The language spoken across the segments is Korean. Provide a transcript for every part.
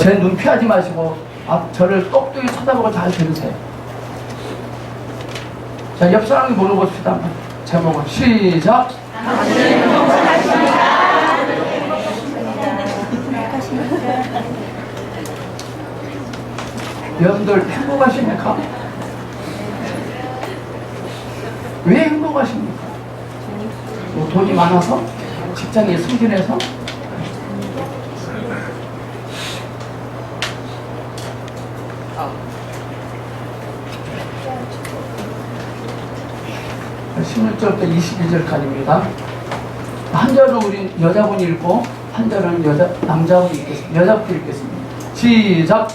제 눈 피하지 마시고 저를 똑똑히 쳐다보고 잘 들으세요. 자, 옆 사람이 물어봅시다. 한번. 제목은 시작. 여러분들 행복하십니까? 왜 행복하십니까? 뭐 돈이 많아서? 직장에 승진해서? 아. 16절부터 22절까지입니다. 한 절은 우리 여자분이 읽고 한 절은 남자분이 읽겠습니다. 여자분이 읽겠습니다. 시작.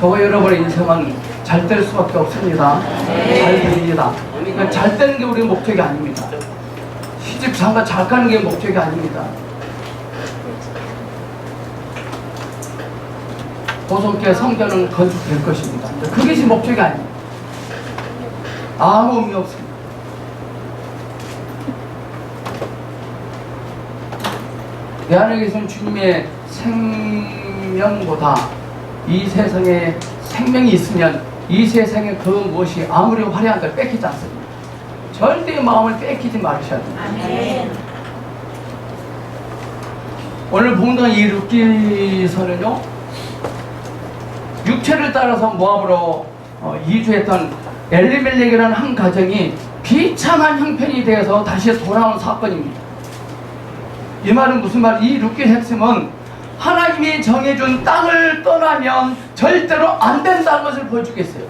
저와 여러분의 인생은 잘 될 수밖에 없습니다. 잘 됩니다. 그러니까 잘 되는 게 우리의 목적이 아닙니다. 시집 장가 잘 가는 게 목적이 아닙니다. 보성교회 성전은 건축될 것입니다. 그것이 목적이 아닙니다. 아무 의미 없습니다. 내 안에 계신 주님의 생명보다 이 세상에 생명이 있으면 이 세상에 그 무엇이 아무리 화려한 걸 뺏기지 않습니다. 절대 마음을 뺏기지 말으셔야 됩니다. 아멘. 오늘 본문 이 룻기서는요, 육체를 따라서 모압으로 이주했던 엘리멜렉이라는 한 가정이 비참한 형편이 되어서 다시 돌아온 사건입니다. 이 말은 무슨 말? 이 룻기의 핵심은 하나님이 정해준 땅을 떠나면 절대로 안 된다는 것을 보여주겠어요.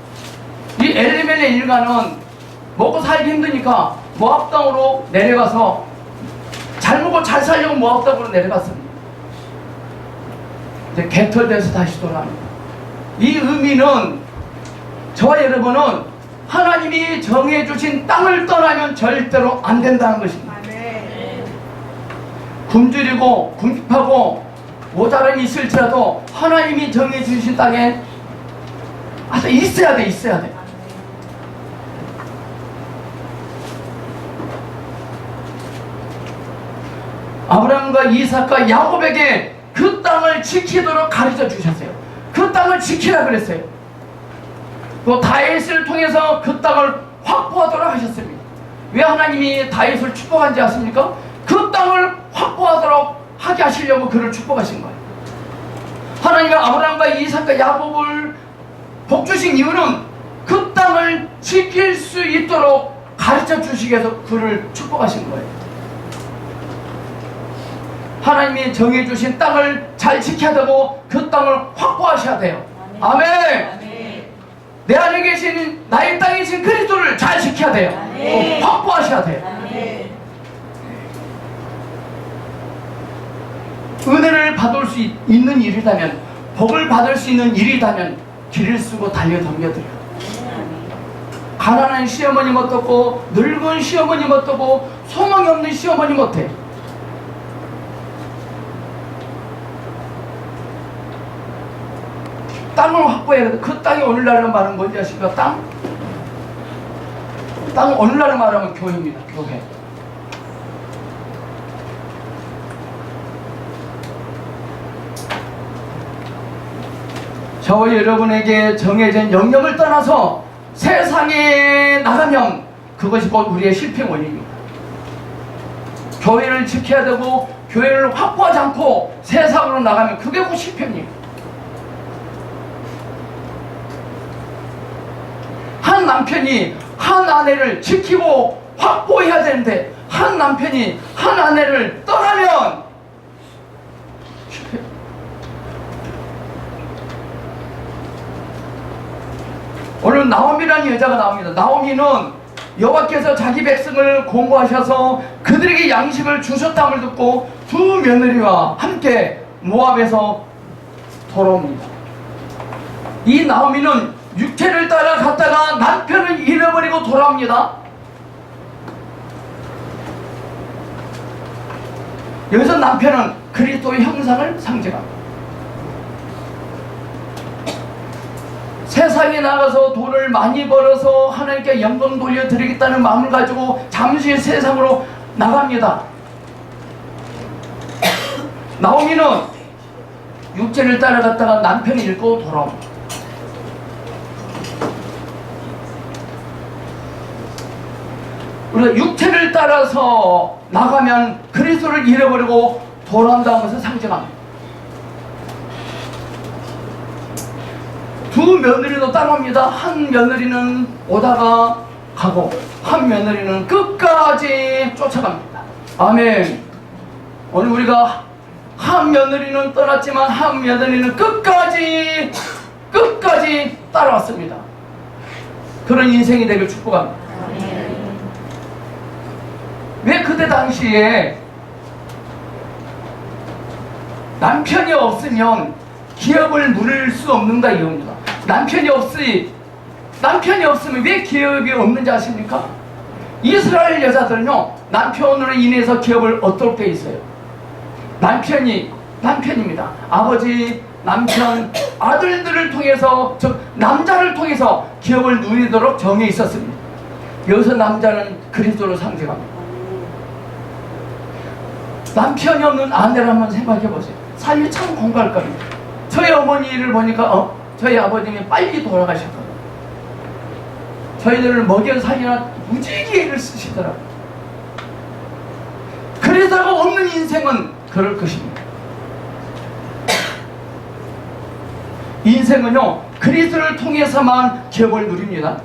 이 엘리멜렉 일가는 먹고 살기 힘드니까 모압 땅으로 내려가서 잘 먹고 잘 살려고 모압 땅으로 내려갔습니다. 이제 개털돼서 다시 돌아옵니다. 이 의미는 저와 여러분은 하나님이 정해주신 땅을 떠나면 절대로 안 된다는 것입니다. 굶주리고 궁핍하고 모자람이 있을지라도 하나님이 정해주신 땅에 아주 있어야 돼. 아브라함과 이삭과 야곱에게 그 땅을 지키도록 가르쳐 주셨어요. 그 땅을 지키라 그랬어요. 또 다윗을 통해서 그 땅을 확보하도록 하셨습니다. 왜 하나님이 다윗을 축복한지 아십니까? 그 땅을 확보하도록 하게 하시려고 그를 축복하신 거예요. 하나님이 아브라함과 이삭과 야곱을 복주신 이유는 그 땅을 지킬 수 있도록 가르쳐 주시기 위해서 그를 축복하신 거예요. 하나님이 정해주신 땅을 잘 지켜야 되고 그 땅을 확보하셔야 돼요. 아멘. 아멘. 내 안에 계신 나의 땅이신 그리스도를 잘 지켜야 돼요. 확보하셔야 돼요. 아멘. 은혜를 받을 수 있는 일이라면, 복을 받을 수 있는 일이라면 길을 쓰고 달려 덤벼들어요. 가난한 시어머님 어떻고, 늙은 시어머님 어떻고, 소망이 없는 시어머니 못해. 땅을 확보해야 돼. 그 땅이 오늘날로 말하는 뭔지 아십니까? 땅 오늘날로 말하면 교회입니다. 교회. 저와 여러분에게 정해진 영역을 떠나서 세상에 나가면 그것이 곧 우리의 실패 원인입니다. 교회를 지켜야 되고 교회를 확보하지 않고 세상으로 나가면 그게 곧 실패입니다. 한 남편이 한 아내를 지키고 확보해야 되는데 한 남편이 한 아내를 떠나면 실패. 오늘 나오미라는 여자가 나옵니다. 나오미는 여호와께서 자기 백성을 공고하셔서 그들에게 양식을 주셨다함을 듣고 두 며느리와 함께 모압에서 돌아옵니다. 이 나오미는 육체를 따라 갔다가 남편을 잃어버리고 돌아옵니다. 여기서 남편은 그리스도의 형상을 상징합니다. 세상에 나가서 돈을 많이 벌어서 하나님께 영광 돌려드리겠다는 마음을 가지고 잠시 세상으로 나갑니다. 나오미는 육체를 따라갔다가 남편을 잃고 돌아옵니다. 우리가 육체를 따라서 나가면 그리스도를 잃어버리고 돌아온다는 것을 상징합니다. 두 며느리도 따라옵니다. 한 며느리는 오다가 가고 한 며느리는 끝까지 쫓아갑니다. 아멘. 오늘 우리가 한 며느리는 떠났지만 한 며느리는 끝까지 따라왔습니다. 그런 인생이 되길 축복합니다. 왜 그때 당시에 남편이 없으면 기업을 누릴 수 없는가 이겁니다. 남편이 없으면 왜 기업이 없는지 아십니까? 이스라엘 여자들은요, 남편으로 인해서 기업을 얻도록 돼 있어요. 남편입니다. 아버지, 남편, 아들들을 통해서, 즉 남자를 통해서 기업을 누리도록 정해 있었습니다. 여기서 남자는 그리스도를 상징합니다. 남편이 없는 아내를 한번 생각해 보세요. 삶이 참 공부할 겁니다. 저희 어머니를 보니까 저희 아버님이 빨리 돌아가셨거든요. 저희들을 먹여 살리나 무지개 애를 쓰시더라고요. 그러다가 없는 인생은 그럴 것입니다. 인생은요, 그리스도를 통해서만 기업을 누립니다.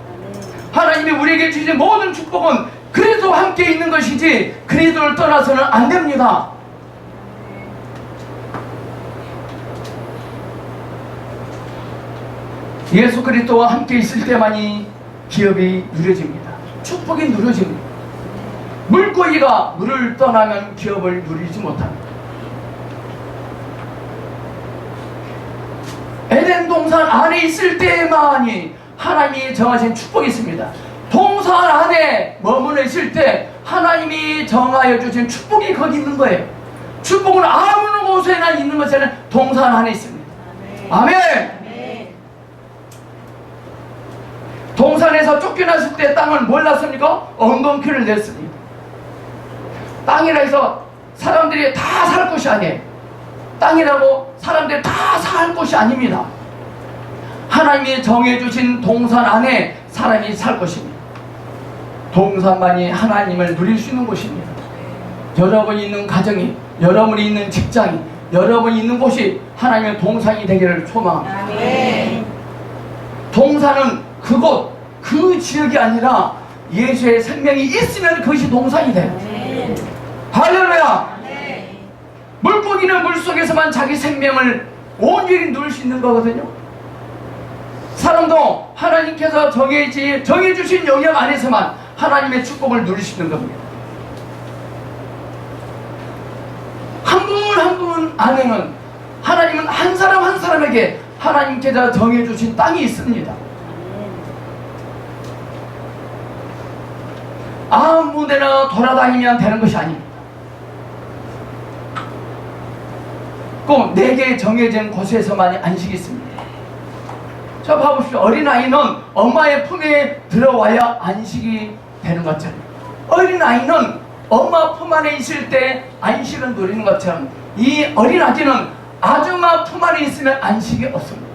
하나님이 우리에게 주신 모든 축복은 그리스도와 함께 있는 것이지 그리스도를 떠나서는 안 됩니다. 예수 그리스도와 함께 있을 때만이 기업이 누려집니다. 축복이 누려집니다. 물고기가 물을 떠나면 기업을 누리지 못합니다. 에덴 동산 안에 있을 때만이 하나님이 정하신 축복이 있습니다. 동산 안에 머물러 있을 때 하나님이 정하여 주신 축복이 거기 있는 거예요. 축복은 아무 곳에나 있는 것에는 동산 안에 있습니다. 아멘. 동산에서 쫓겨났을 때 땅은 뭘 났습니까? 엉겅퀴를 냈습니다. 땅이라 해서 사람들이 다 살 곳이 아니에요. 땅이라고 사람들이 다 살 곳이 아닙니다. 하나님이 정해주신 동산 안에 사람이 살 것입니다. 동산만이 하나님을 누릴 수 있는 곳입니다. 여러분이 있는 가정이, 여러분이 있는 직장이, 여러분이 있는 곳이 하나님의 동산이 되기를 소망합니다. 아멘. 동산은 그곳, 그 지역이 아니라 예수의 생명이 있으면 그것이 동산이 돼요. 아멘. 할렐루야. 아멘. 물고기는 물속에서만 자기 생명을 온전히 누릴 수 있는 거거든요. 사람도 하나님께서 정해주신 영역 안에서만 하나님의 축복을 누릴 수 있는 겁니다. 한 분 한 분 안에는 하나님은 한 사람 한 사람에게 하나님께서 정해주신 땅이 있습니다. 아무 데나 돌아다니면 되는 것이 아닙니다. 꼭 내게 정해진 곳에서만이 안식이 있습니다. 자, 봐보십시오. 어린아이는 엄마의 품에 들어와야 안식이 되는 것처럼, 어린아이는 엄마 품 안에 있을 때 안식을 누리는 것처럼, 이 어린아기는 아줌마 품 안에 있으면 안식이 없습니다.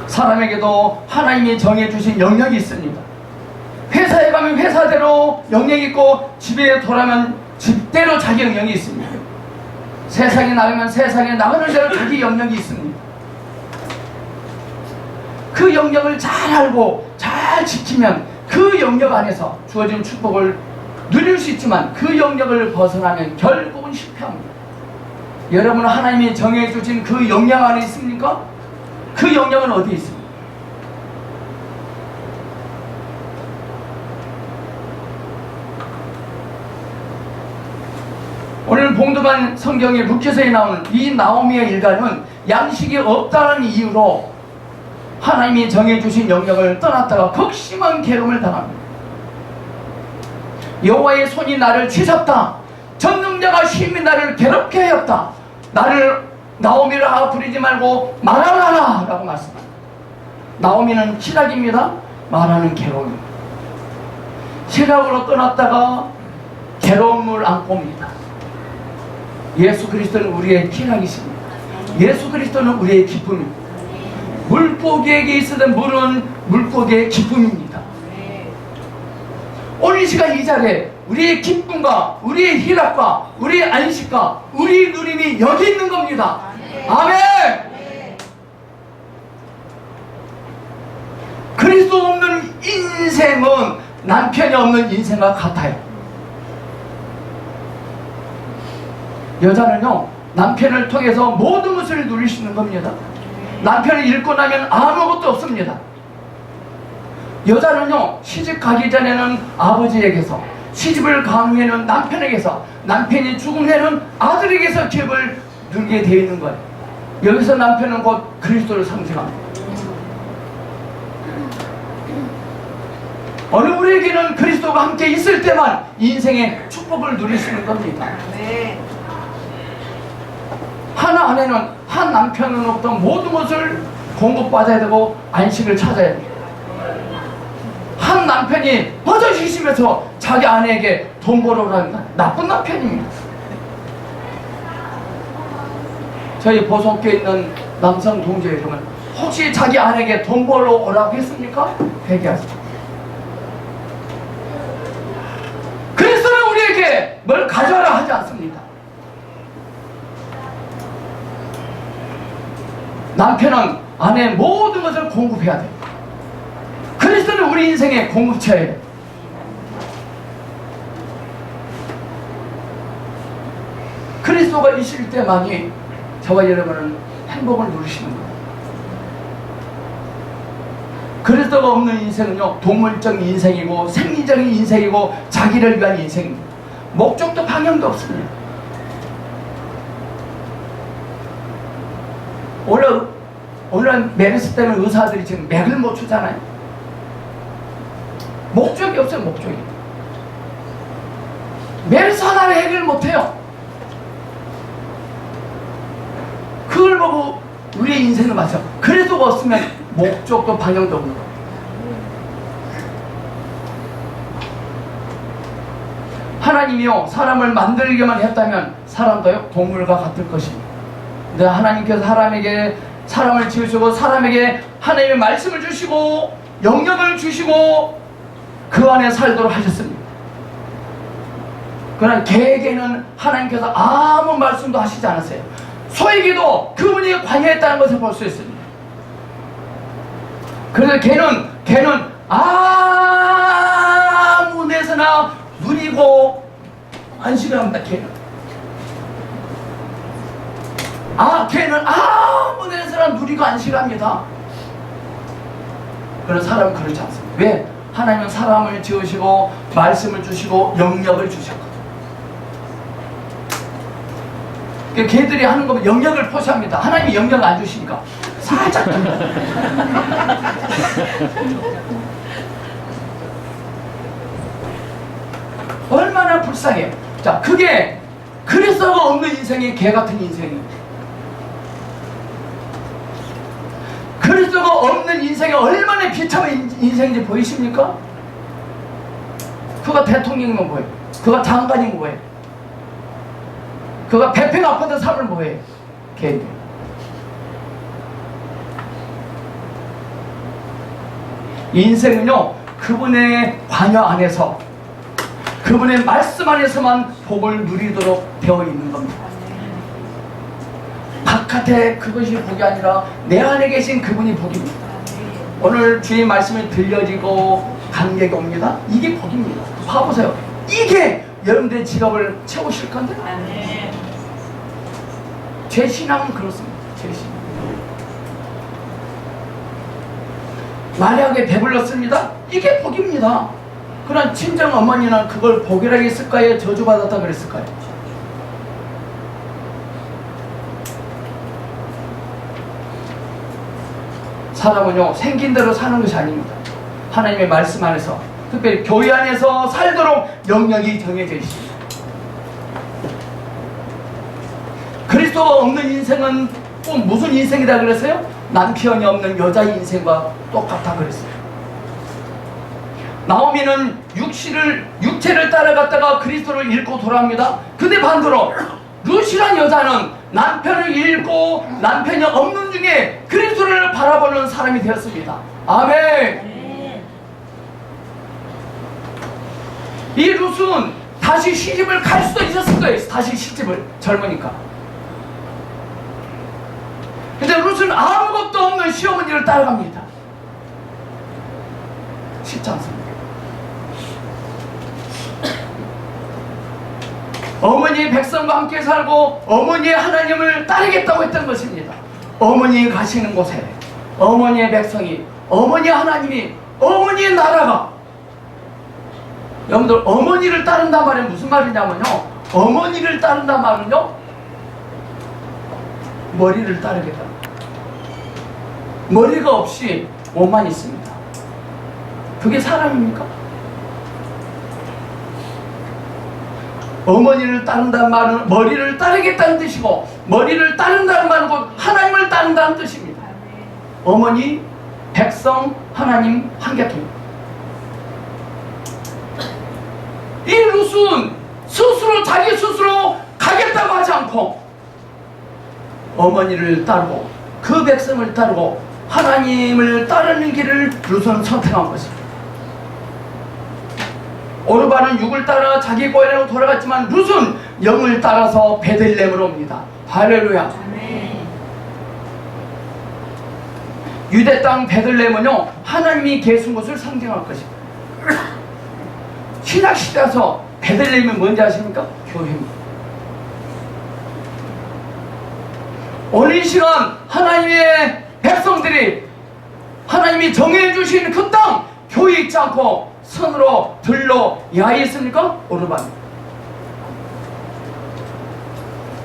사람에게도 하나님이 정해주신 영역이 있습니다. 회사에 가면 회사대로 영역이 있고, 집에 돌아오면 집대로 자기 영역이 있습니다. 세상에 나가면 세상에 나가는 대로 자기 영역이 있습니다. 그 영역을 잘 알고 잘 지키면 그 영역 안에서 주어진 축복을 누릴 수 있지만, 그 영역을 벗어나면 결국은 실패합니다. 여러분은 하나님이 정해주신 그 영역 안에 있습니까? 그 영역은 어디에 있습니까? 오늘 봉독한 성경의 루키서에 나오는 이 나오미의 일가는 양식이 없다는 이유로 하나님이 정해주신 영역을 떠났다가 극심한 괴로움을 당합니다. 여호와의 손이 나를 치셨다. 전능자가 심히 나를 괴롭게 하였다. 나를, 나오미를 부리지 말고 말하라 라고 말씀합니다. 나오미는 희락입니다. 말하는 괴로움입니다. 희락으로 떠났다가 괴로움을 안고 옵니다. 예수 그리스도는 우리의 희락이십니다. 예수 그리스도는 우리의 기쁨입니다. 물고기에게 있었던 물은 물고기의 기쁨입니다. 오늘 이 시간 이 자리에 우리의 기쁨과 우리의 희락과 우리의 안식과 우리의 누림이 여기 있는 겁니다. 아멘! 그리스도 없는 인생은 남편이 없는 인생과 같아요. 여자는요, 남편을 통해서 모든 것을 누릴 수 있는 겁니다. 남편을 잃고 나면 아무것도 없습니다. 여자는요, 시집 가기 전에는 아버지에게서, 시집을 간 후에는 남편에게서, 남편이 죽은 후에는 아들에게서 기업을 누리게 되어 있는 거예요. 여기서 남편은 곧 그리스도를 상징합니다. 어느 우리에게는 그리스도가 함께 있을 때만 인생의 축복을 누릴 수 있는 겁니다. 한 아내는 한 남편으로부터 모든 것을 공급받아야 되고 안식을 찾아야 됩니다. 한 남편이 버젓이 쉬면서 자기 아내에게 돈 벌어오라는 나쁜 남편입니다. 저희 보석교에 있는 남성 동지 여러분, 혹시 자기 아내에게 돈 벌어오라고 했습니까? 회개하세요. 그리스도는 우리에게 뭘 가져라 하지 않습니다. 남편은 아내의 모든 것을 공급해야 돼요. 그리스도는 우리 인생의 공급처예요. 그리스도가 있을 때만이 저와 여러분은 행복을 누리시는 거예요. 그리스도가 없는 인생은요, 동물적인 인생이고 생리적인 인생이고 자기를 위한 인생입니다. 목적도 방향도 없습니다. 오늘 메르스 때문에 의사들이 지금 맥을 못 추잖아요. 목적이 없어요. 목적이. 메르스 하나를 해결 못해요. 그걸 보고 우리의 인생을 맞춰. 그래도가 없으면 목적도 방향도 없는 거예요. 하나님이요, 사람을 만들기만 했다면 사람도요, 동물과 같을 것입니다. 근데 하나님께서 사람을 지으시고 사람에게 하나님의 말씀을 주시고 영역을 주시고 그 안에 살도록 하셨습니다. 그러나 개에게는 하나님께서 아무 말씀도 하시지 않았어요. 소에게도 그분이 관여했다는 것을 볼 수 있습니다. 그래서 개는 아무 데서나 누리고 안식을 합니다. 개는 아무 데서나 누리고 안식을 합니다. 그러나 사람은 그렇지 않습니다. 왜? 하나님은 사람을 지으시고 말씀을 주시고 영역을 주셨거든요. 걔들이 하는 거면 영역을 포시합니다. 하나님이 영역을 안 주시니까 살짝 얼마나 불쌍해요. 자, 그게 그리스도가 없는 인생이 개 같은 인생입니다. 그리스도가 없는 인생이 얼마나 비참한 인생인지 보이십니까? 그가 대통령이면 뭐예요? 그가 장관이면 뭐예요? 그가 배평 아파트 삶을 뭐예요? 개인들. 인생은요, 그분의 관여 안에서, 그분의 말씀 안에서만 복을 누리도록 되어 있는 겁니다. 바깥에 그것이 복이 아니라 내 안에 계신 그분이 복입니다. 오늘 주의 말씀이 들려지고 감격이 옵니다. 이게 복입니다. 봐보세요. 이게 여러분들의 지갑을 채우실 건데? 제 신앙은 그렇습니다. 제 신앙. 만약에 배불렀습니다. 이게 복입니다. 그러나 친정 어머니는 그걸 복이라고 했을까요? 저주받았다 그랬을까요? 사람은요, 생긴 대로 사는 것이 아닙니다. 하나님의 말씀 안에서, 특별히 교회 안에서 살도록 영역이 정해져 있습니다. 그리스도가 없는 인생은 또 무슨 인생이다 그랬어요? 남편이 없는 여자의 인생과 똑같다 그랬어요. 나오미는 육체를 따라갔다가 그리스도를 잃고 돌아옵니다. 근데 반대로 룻이란 여자는 남편을 잃고 남편이 없는 중에 그리스도를 바라보는 사람이 되었습니다. 아멘. 이 룻은 다시 시집을 갈 수도 있었을 거예요. 다시 시집을, 젊으니까. 근데 룻은 아무것도 없는 시어머니를 따라갑니다. 쉽지 않습니다. 어머니의 백성과 함께 살고 어머니의 하나님을 따르겠다고 했던 것입니다. 어머니 가시는 곳에 어머니의 백성이, 어머니의 하나님이, 어머니의 나라가, 여러분들 어머니를 따른단 말은 무슨 말이냐면요, 어머니를 따른단 말은요, 머리를 따르겠다. 머리가 없이 몸만 있습니다. 그게 사람입니까? 어머니를 따른다는 말은 머리를 따르겠다는 뜻이고, 머리를 따른다는 말은 곧 하나님을 따른다는 뜻입니다. 어머니, 백성, 하나님 한계통입니다. 이 룻은 스스로, 자기 스스로 가겠다고 하지 않고 어머니를 따르고 그 백성을 따르고 하나님을 따르는 길을 룻은 선택한 것입니다. 오르바는 육을 따라 자기 고향으로 돌아갔지만 룻은 영을 따라서 베들레헴으로 옵니다. 할렐루야. 유대 땅 베들레헴은요, 하나님이 계신 곳을 상징할 것입니다. 신학시대에서 베들레헴이 뭔지 아십니까? 교회입니다. 오늘 이 시간 하나님의 백성들이, 하나님이 정해주신 그 땅, 교회 있지 않고 선으로, 들로, 야에 있습니까? 오르반.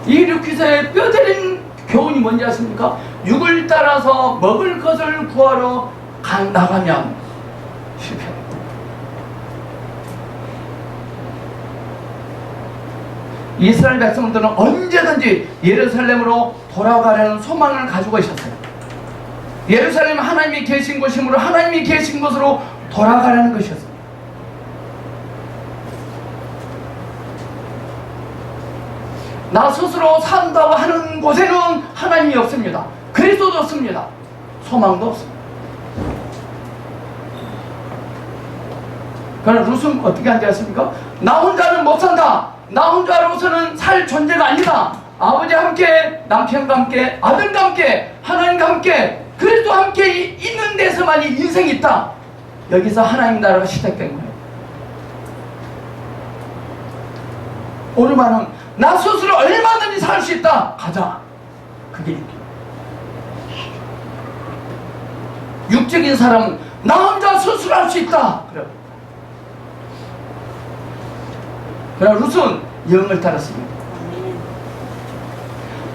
이 류키스의 뼈저린 교훈이 뭔지 아십니까? 육을 따라서 먹을 것을 구하러 나가면 실패합니다. 이스라엘 백성들은 언제든지 예루살렘으로 돌아가려는 소망을 가지고 있었어요. 예루살렘 하나님이 계신 곳이므로 하나님이 계신 곳으로 돌아가려는 것이었습니다. 나 스스로 산다고 하는 곳에는 하나님이 없습니다. 그리스도도 없습니다. 소망도 없습니다. 그러나 룻은 어떻게 앉았습니까? 나 혼자는 못 산다. 나 혼자로서는 살 존재가 아니다. 아버지와 함께, 남편과 함께, 아들과 함께, 하나님과 함께, 그리스도와 함께 있는 데서만이 인생이 있다. 여기서 하나님 나라가 시작된 거예요. 오르만은 나 스스로 얼마든지 살 수 있다. 가자. 그게 육적인 사람은 나 혼자 스스로 할 수 있다. 그래. 그러나 룻은 영을 따랐습니다.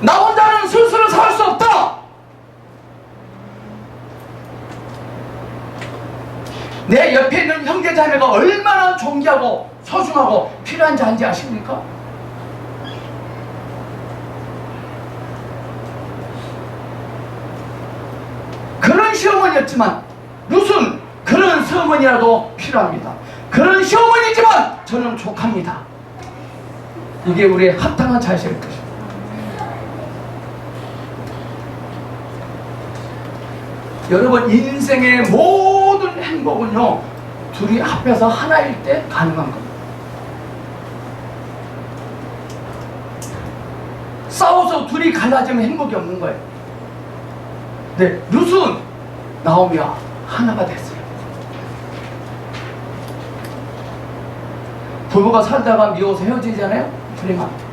나 혼자는 스스로 살 수 없다. 내 옆에 있는 형제자매가 얼마나 존귀하고 소중하고 필요한지 아는지 아십니까? 그런 시어머니였지만 룻은 그런 시어머니라도 필요합니다. 그런 시어머니지만 저는 족합니다. 이게 우리의 합당한 자세일 것입니다. 여러분, 인생의 모든 행복은요, 둘이 합해서 하나일 때 가능한 겁니다. 싸워서 둘이 갈라지면 행복이 없는 거예요. 네, 룻은 나오미와 하나가 됐어요. 부부가 살다가 미워서 헤어지잖아요. 불행합니다.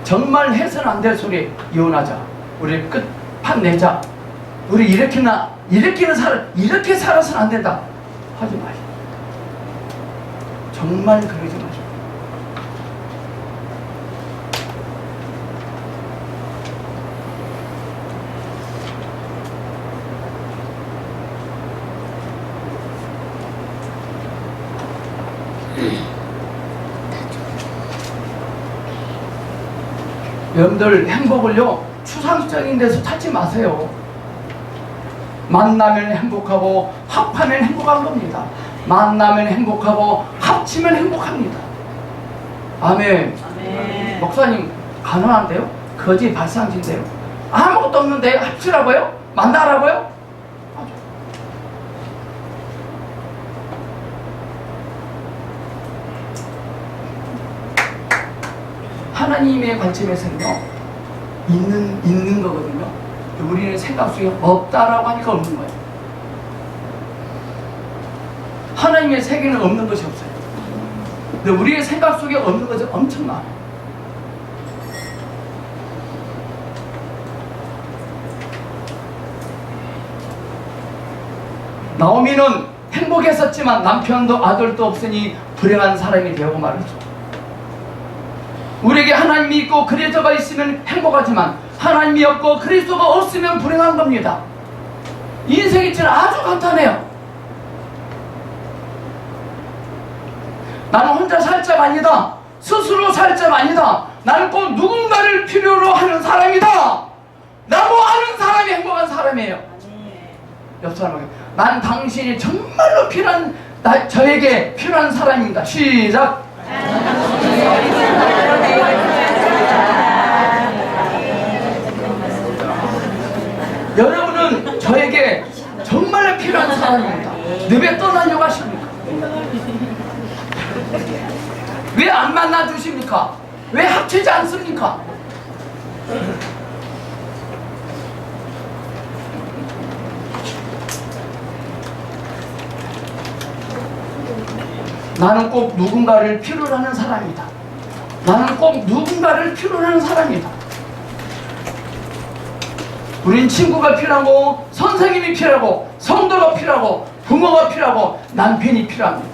정말 해서는 안 될 소리, 이혼하자, 우리 끝판 내자, 우리 이렇게 살아서는 안 된다, 하지 마시오. 정말 그러지 마시오. 여러분들, 행복을요 추상적인 데서 찾지 마세요. 만나면 행복하고 합하면 행복한 겁니다. 만나면 행복하고 합치면 행복합니다. 아멘. 아멘. 목사님, 가난한데요? 거지 발상진데요? 아무것도 없는데 합치라고요? 만나라고요? 맞아. 하나님의 관점에서는요, 있는 거거든요. 우리는 생각 속에 없다라고 하니까 없는 거예요. 하나님의 세계는 없는 것이 없어요. 근데 우리의 생각 속에 없는 것은 엄청 많아요. 나오미는 행복했었지만 남편도 아들도 없으니 불행한 사람이 되고 말이죠. 우리에게 하나님이 있고 그리스도가 있으면 행복하지만 하나님이 없고 그리스도가 없으면 불행한 겁니다. 인생이 진짜 아주 간단해요. 나는 혼자 살 자가 아니다. 스스로 살 자가 아니다. 나는 꼭 누군가를 필요로 하는 사람이다. 라고 하는 사람이 행복한 사람이에요. 옆 사람에게, 난 당신이 정말로 필요한, 저에게 필요한 사람입니다. 시작. 여러분은 저에게 정말 필요한 사람입니다. 왜 떠나려고 하십니까? 왜 안 만나주십니까? 왜 합치지 않습니까? 나는 꼭 누군가를 필요로 하는 사람이다. 나는 꼭 누군가를 필요로 하는 사람이다. 우린 친구가 필요하고, 선생님이 필요하고, 성도가 필요하고, 부모가 필요하고, 남편이 필요합니다.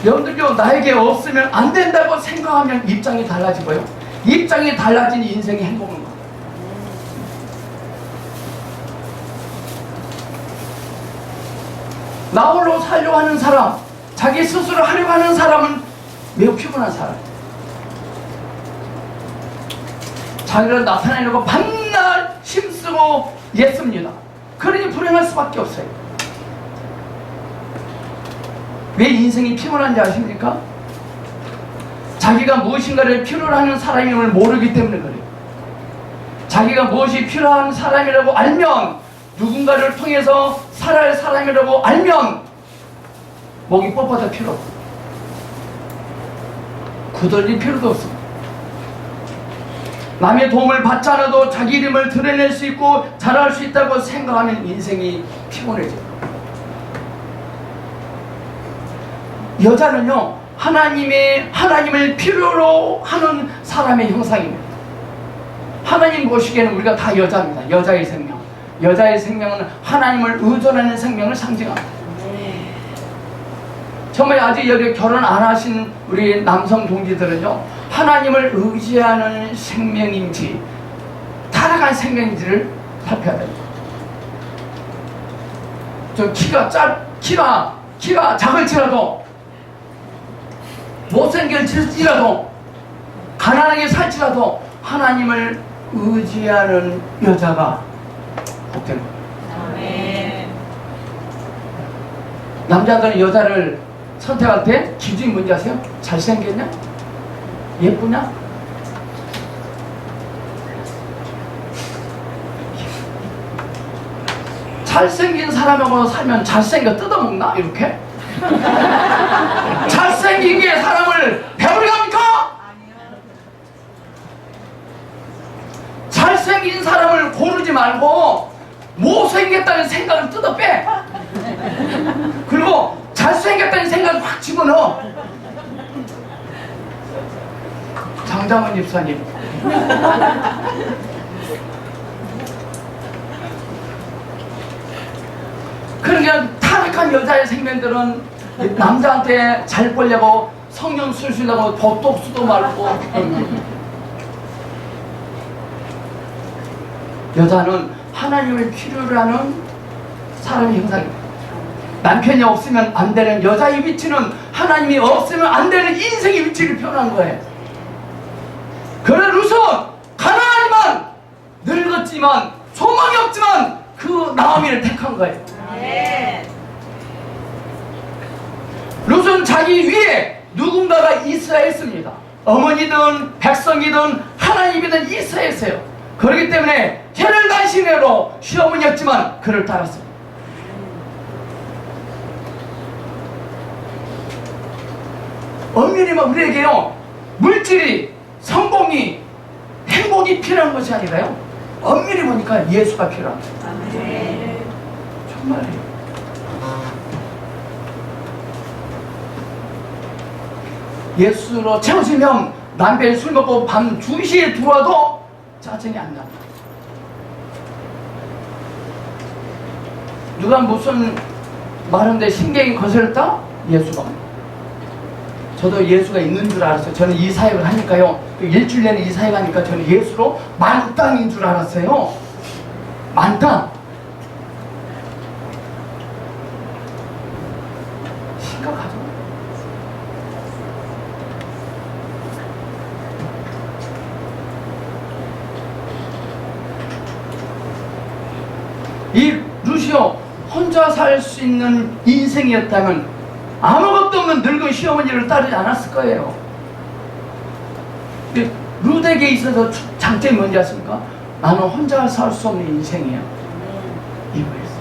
여러분들요, 나에게 없으면 안 된다고 생각하면 입장이 달라지고요, 입장이 달라진 인생이 행복한 겁니다. 나 홀로 살려고 하는 사람, 자기 스스로 하려고 하는 사람은 매우 피곤한 사람. 자기를 나타내려고 밤낮 힘쓰고 애씁니다. 그러니 불행할 수밖에 없어요. 왜 인생이 피곤한지 아십니까? 자기가 무엇인가를 필요로 하는 사람임을 모르기 때문에 그래요. 자기가 무엇이 필요한 사람이라고 알면, 누군가를 통해서 살아야 할 사람이라고 알면 목이 뻣뻣할 필요 없고 굳어질 필요도 없습니다. 남의 도움을 받지 않아도 자기 이름을 드러낼 수 있고 잘할 수 있다고 생각하면 인생이 피곤해져요. 여자는요, 하나님을 필요로 하는 사람의 형상입니다. 하나님 보시기에는 우리가 다 여자입니다. 여자의 생명. 여자의 생명은 하나님을 의존하는 생명을 상징합니다. 정말 아직 여기 결혼 안 하신 우리 남성 동지들은요, 하나님을 의지하는 생명인지 타락한 생명인지를 살펴야 됩니다. 저 키가 작을지라도 못생길지라도 가난하게 살지라도 하나님을 의지하는 여자가 복된 거예요. 남자들은 여자를 선택할 때 기준이 뭔지 아세요? 잘생겼냐? 예쁘냐? 잘생긴 사람하고 살면 잘생겨 뜯어먹나? 이렇게? 잘생긴 게 사람을 배우리 갑니까? 잘생긴 사람을 고르지 말고 못생겼다는 생각을 뜯어 빼. 그리고 잘생겼다는 생각을 확 집어넣어. 장장원 집사님, 그러니까 타락한 여자의 생명들은 남자한테 잘 보려고 성령 술술하고 보톡스도 말고. 여자는 하나님을 필요로 하는 사람의 형상입니다. 남편이 없으면 안 되는 여자의 위치는 하나님이 없으면 안 되는 인생의 위치를 표현한 거예요. 그래 룻은 가난하지만 늙었지만 소망이 없지만 그 나오미를 택한 거예요. 룻은 자기 위에 누군가가 있어야 했습니다. 어머니든 백성이든 하나님이든 있어야 했어요. 그렇기 때문에 해를 단신으로 시어머니였지만 그를 따랐습니다. 엄밀히 막 우리에게요, 물질이, 성공이, 행복이 필요한 것이 아니라요, 엄밀히 보니까 예수가 필요합니다. 정말이에요. 예수로 채워지면 남편이 술 먹고 밤 2시에 들어와도 짜증이 안 납니다. 누가 무슨 말하는데 신경이 거슬렸다? 예수가. 저도 예수가 있는 줄 알았어요. 저는 이 사역을 하니까요, 일주일 내내 이 사역 하니까 저는 예수로 만땅인 줄 알았어요. 만땅. 심각하죠? 이 루시오 혼자 살 수 있는 인생이었다면 아무것도 없는 늙은 시어머니를 따르지 않았을 거예요. 룻에게 있어서 장점이 뭔지 아십니까? 나는 혼자 살 수 없는 인생이야. 이거였어.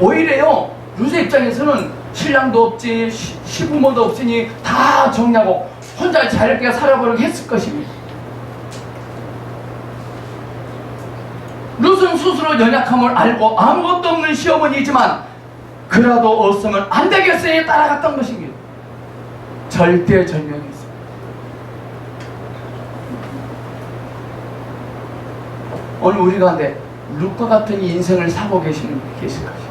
오히려요, 룻의 입장에서는 신랑도 없지, 시부모도 없으니 다 정리하고 혼자 자유롭게 살아보려고 했을 것입니다. 룻은 스스로 연약함을 알고 아무것도 없는 시어머니이지만 그라도 없으면 안 되겠으니 따라갔던 것입니다. 절대절명했습니다. 오늘 우리 가운데 룻과 같은 인생을 사고 계시는 분이 계실 것입니다.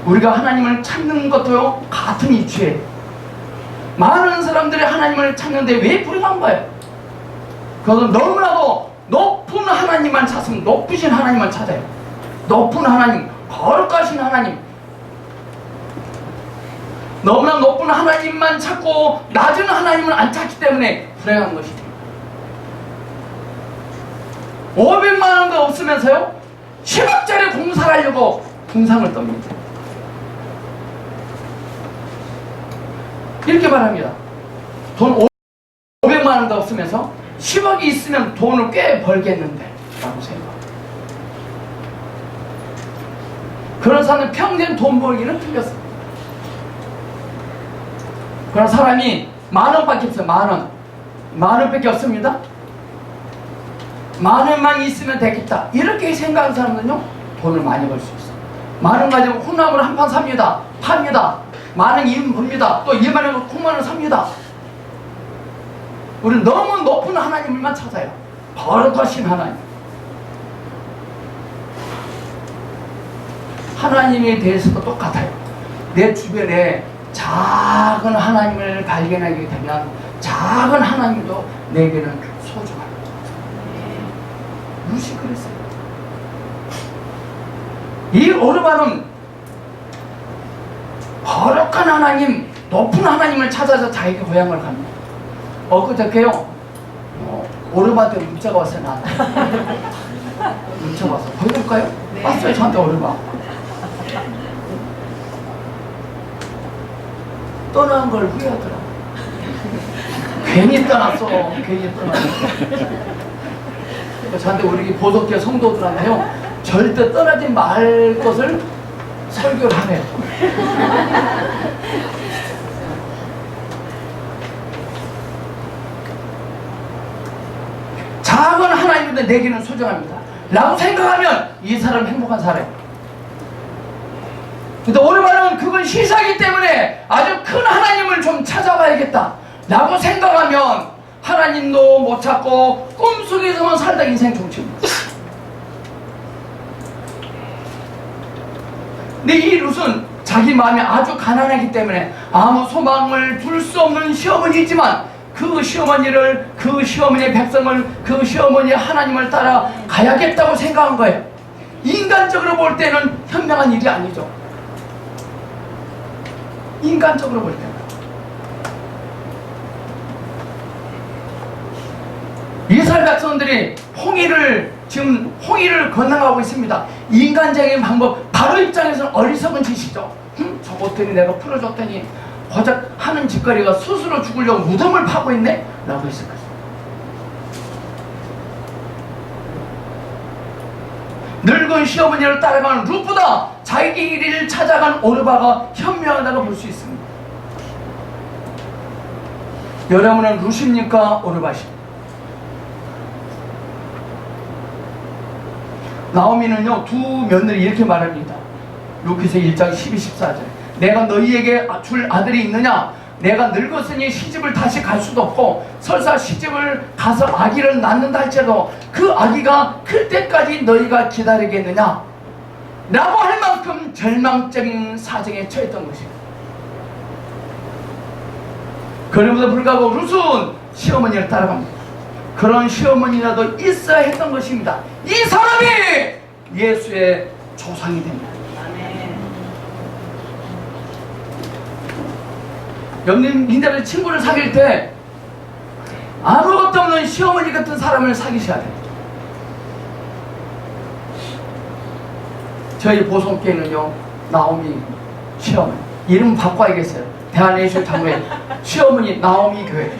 우리가 하나님을 찾는 것도 같은 이치에 많은 사람들이 하나님을 찾는데 왜 불행한 거예요? 그것은 너무나도 높은 하나님만 찾으면 높으신 하나님만 찾아요. 높은 하나님, 거룩하신 하나님. 너무나 높은 하나님만 찾고 낮은 하나님을 안 찾기 때문에 불행한 것입니다. 500만 원도 없으면서요, 10억짜리 공사를 하려고 궁상을 떱니다. 이렇게 말합니다. 돈 500만 원도 없으면서 10억이 있으면 돈을 꽤 벌겠는데 라고 생각합니다. 그런 사람은 평생 돈 벌기는 틀렸습니다. 그런 사람이 10,000원밖에 없어요. 10,000원. 10,000원밖에 없습니다. 10,000원만 있으면 되겠다, 이렇게 생각하는 사람은요, 돈을 많이 벌 수 있어요. 10,000원 가지고 콩나물 한 판 삽니다. 팝니다. 10,000원 2분 봅니다. 또 2만원 콩만원 삽니다. 우리는 너무 높은 하나님만 찾아요. 거룩하신 하나님. 하나님에 대해서도 똑같아요. 내 주변에 작은 하나님을 발견하게 되면 작은 하나님도 내게는 소중합니다. 루시 그랬어요. 이 오르반은 거룩한 하나님, 높은 하나님을 찾아서 자기 고향을 갑니다. 엊그저께요 오르반한테 문자가 왔어요. 나한테 문자가 왔어. 보여줄까요? 네. 왔어요 저한테 오르반. 떠난 걸 후회하더라. 괜히 떠났어. 괜히 떠났어. 저한테 우리 보석교 성도들한테요 절대 떠나지 말 것을 설교를 하네요. 작은 하나님인데 내게는 소중합니다 라고 생각하면 이 사람은 행복한 사람이에요. 근데 오르반은 그건 시사이기 때문에 아주 큰 하나님을 좀 찾아봐야겠다 라고 생각하면 하나님도 못 찾고 꿈속에서만 살다 인생 종칩니다. 근데 이 룻은 자기 마음이 아주 가난하기 때문에 아무 소망을 둘 수 없는 시어머니이지만 그 시어머니를, 그 시어머니의 백성을, 그 시어머니의 하나님을 따라 가야겠다고 생각한 거예요. 인간적으로 볼 때는 현명한 일이 아니죠. 인간적으로 볼 때는. 이스라엘 백성들이 지금 홍해를 건너가고 있습니다. 인간적인 방법, 바로 입장에서는 어리석은 짓이죠. 저것들이 내가 풀어줬더니 고작 하는 짓거리가 스스로 죽으려고 무덤을 파고 있네? 라고 했을 거예요. 늙은 시어머니를 따라가는 룻보다 자기 길을 찾아간 오르바가 현명하다고 볼 수 있습니다. 여러분은 룻입니까? 오르바십니까? 나오미는요 두 며느리 이렇게 말합니다. 루키서 1장 12, 14절. 내가 너희에게 줄 아들이 있느냐? 내가 늙었으니 시집을 다시 갈 수도 없고 설사 시집을 가서 아기를 낳는다 할지라도 그 아기가 클 때까지 너희가 기다리겠느냐? 라고 할 만큼 절망적인 사정에 처했던 것입니다. 그럼에도 불구하고 룻은 시어머니를 따라갑니다. 그런 시어머니라도 있어야 했던 것입니다. 이 사람이 예수의 조상이 됩니다. 여러분들 친구를 사귈 때 아무것도 없는 시어머니 같은 사람을 사귀셔야 돼요. 저희 보성교회는요 나오미 시어머니 이름 바꿔야겠어요. 대한예수 장로회 시어머니 나오미 교회.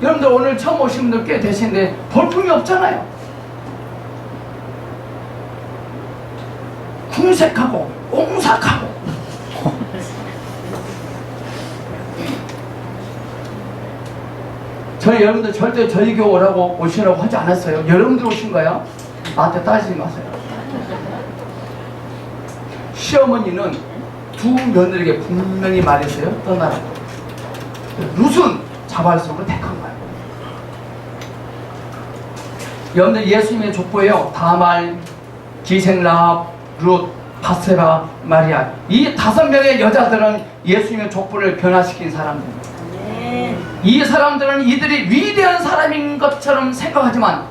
여러분들 오늘 처음 오신 분들 꽤 되시는데 볼품이 없잖아요. 궁색하고 옹삭하고 저희 여러분들 절대 저희 교회 오시라고 하지 않았어요. 여러분들 오신 거야. 나한테 따지지 마세요. 시어머니는 두 며느리에게 분명히 말했어요. 떠나라고. 룻은 자발성으로 택한 거예요. 여러분들 예수님의 족보예요. 다말, 기생 라합, 룻, 바세바, 마리아. 이 5명의 여자들은 예수님의 족보를 변화시킨 사람들입니다. 이 사람들은 이들이 위대한 사람인 것처럼 생각하지만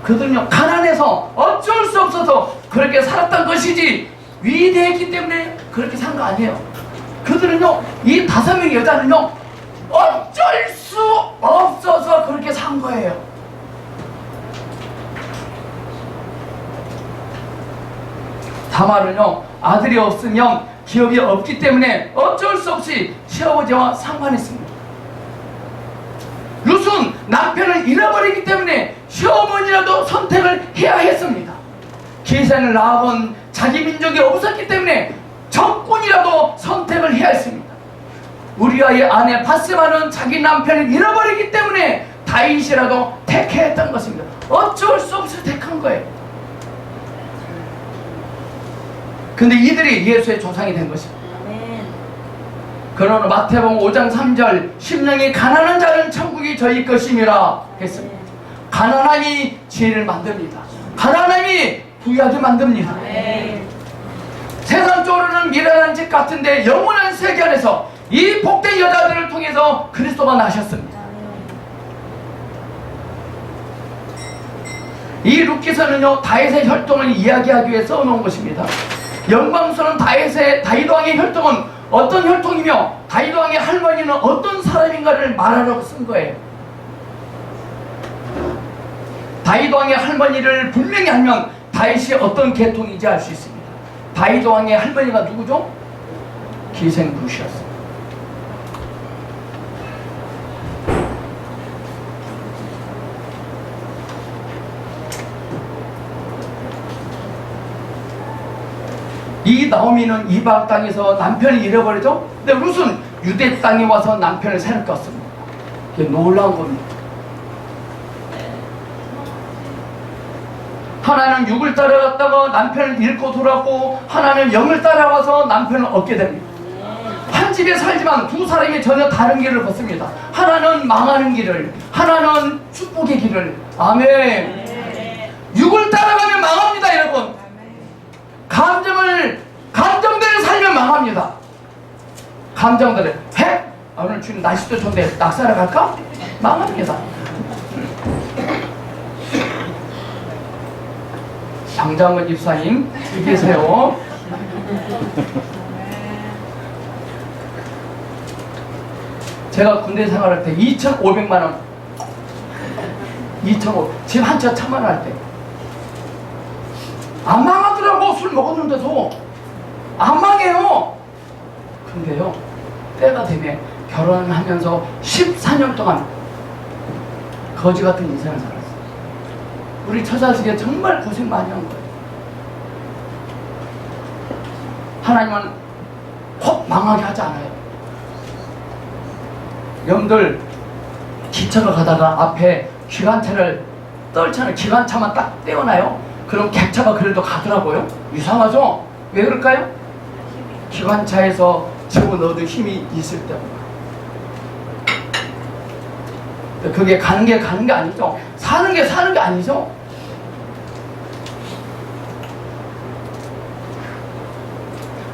그들은요 가난해서 어쩔 수 없어서 그렇게 살았던 것이지 위대했기 때문에 그렇게 산 거 아니에요. 그들은요 이 5명의 여자는요 어쩔 수 없어서 그렇게 산 거예요. 다말은요 아들이 없으면 기업이 없기 때문에 어쩔 수 없이 시아버지와 상관했습니다. 룻은 남편을 잃어버리기 때문에 시어머니라도 선택을 해야 했습니다. 기생 라합은 자기 민족이 없었기 때문에 적군이라도 선택을 해야 했습니다. 우리아의 아내 바세바는 자기 남편을 잃어버리기 때문에 다윗이라도 택해야 했던 것입니다. 어쩔 수 없이 택한 거예요. 근데 이들이 예수의 조상이 된 것입니다. 그러나 마태복음 5장 3절 심령이 가난한 자는 천국이 저희 것임이라 했습니다. 가난함이 지혜를 만듭니다. 가난함이 부유하게 만듭니다. 세상적으로는 미련한 집 같은데 영원한 세계 안에서 이 복된 여자들을 통해서 그리스도가 나셨습니다. 이 룻기서는요, 다윗의 혈통을 이야기하기 위해 써놓은 것입니다. 영광스러운 다윗 왕의 혈통은 어떤 혈통이며 다윗 왕의 할머니는 어떤 사람인가를 말하라고 쓴 거예요. 다윗 왕의 할머니를 분명히 알면 다윗이 어떤 계통인지 알 수 있습니다. 다윗 왕의 할머니가 누구죠? 기생부시였습니다. 이 나오미는 이방 땅에서 남편을 잃어버리죠. 근데 룻은 유대 땅에 와서 남편을 새로 껐습니다. 이게 놀라운 겁니다. 하나는 육을 따라갔다가 남편을 잃고 돌아왔고, 하나는 영을 따라와서 남편을 얻게 됩니다. 한 집에 살지만 두 사람이 전혀 다른 길을 걷습니다. 하나는 망하는 길을, 하나는 축복의 길을. 아멘. 육을 따라가면 망합니다, 여러분. 감정대로 살면 망합니다. 감정대로 오늘 지금 날씨도 좋은데 낙사하러 갈까? 망합니다. 장장은 집사님 계세요. 제가 군대 생활할 때 2,500만 원, 2,500, 집 한 채 1,000만 원 할 때 안 망하더라고. 술 먹었는데도 안 망해요. 근데요, 때가 되면 결혼하면서 14년 동안 거지 같은 인생을 살았어요. 우리 처자식이 정말 고생 많이 한 거예요. 하나님은 꼭 망하게 하지 않아요. 여러분들 기차가 가다가 앞에 기관차를 떨잖아요. 기관차만 딱 떼어놔요. 그럼 객차가 그래도 가더라고요. 이상하죠? 왜 그럴까요? 기관차에서 집어넣어도 힘이 있을 때보다. 그게 가는 게 아니죠. 사는 게 아니죠.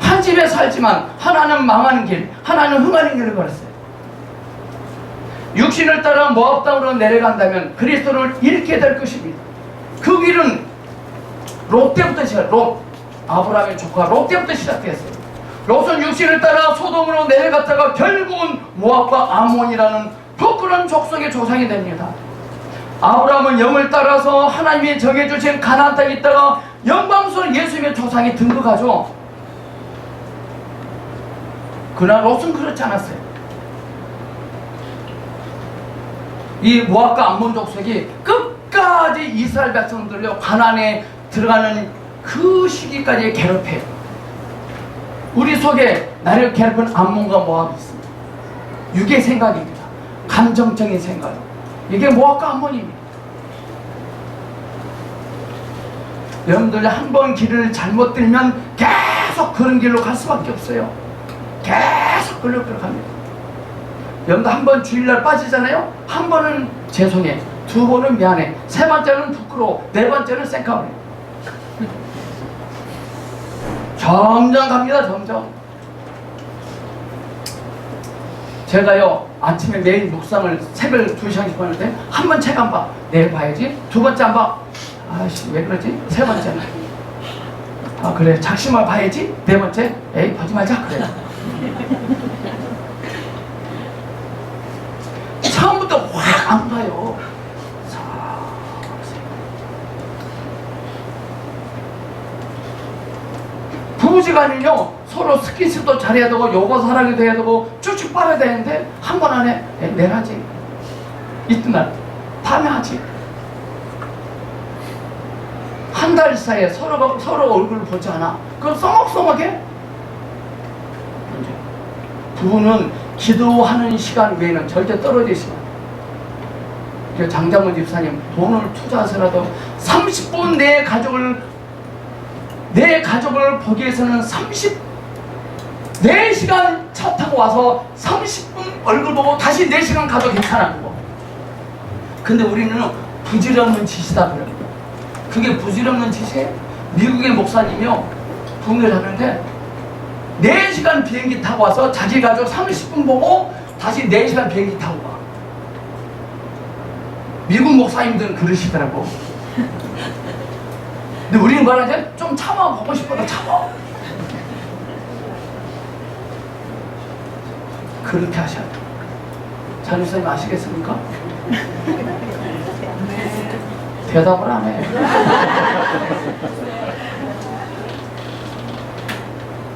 한 집에 살지만 하나는 망하는 길, 하나는 흥하는 길을 걸었어요. 육신을 따라 모압 땅으로 내려간다면 그리스도를 잃게 될 것입니다. 그 길은 롯 때부터 아브라함의 조카 롯 때부터 시작됐어요. 롯은 육신을 따라 소돔으로 내려갔다가 결국은 모압과 암몬이라는 부끄러운 족속의 조상이 됩니다. 아브라함은 영을 따라서 하나님이 정해주신 가나안 땅에 있다가 영광스러운 예수님의 조상이 등극하죠. 그러나 롯은 그렇지 않았어요. 이 모압과 암몬 족속이 끝까지 이스라엘 백성들을 가나안에 들어가는 그 시기까지 괴롭혀요. 우리 속에 나를 괴롭히는 암몬과 모압이 있습니다. 육의 생각입니다. 감정적인 생각. 이게 모압과 암몬입니다. 여러분들 한 번 길을 잘못 들면 계속 그런 길로 갈 수밖에 없어요. 계속 그걸로 갑니다. 여러분들 한 번 주일날 빠지잖아요. 한 번은 죄송해, 두 번은 미안해, 세 번째는 부끄러워, 네 번째는 쌩까버려. 점점 갑니다. 점점. 제가요 아침에 매일 묵상을 새벽 2시간씩 하는데 한 번 책 안 봐. 내일 봐야지. 두 번째 안 봐. 아씨 왜 그러지? 세 번째는 그래 작심을 봐야지. 네 번째 에이 보지 말자. 그래. 처음부터 확 안 봐요. 부부지간은요 서로 스킨십도 잘해야 되고 요거 사랑이 돼야 되고 쭉쭉 빨아야 되는데 한 번 안에 내일 하지, 이튿날 밤에 하지. 한 달 사이에 서로 얼굴을 보지 않아. 그럼 써먹써먹해. 부부는 기도하는 시간 외에는 절대 떨어지시면 안 돼요. 장장문 집사님 돈을 투자해서라도 30분 내 가족을 보기 위해서는 4시간 차 타고 와서 30분 얼굴 보고 다시 4시간 가도 괜찮아. 그거. 근데 우리는 부질없는 짓이다 그래요. 그게 부질없는 짓이에요. 미국의 목사님이요, 부흥회를 하는데 4시간 비행기 타고 와서 자기 가족 30분 보고 다시 4시간 비행기 타고 와. 미국 목사님들은 그러시더라고. 근데 우리는 말하자면 좀 참아, 보고 싶어도 참아. 그렇게 하셔야 돼요. 장유사님 아시겠습니까? 대답을 안 해.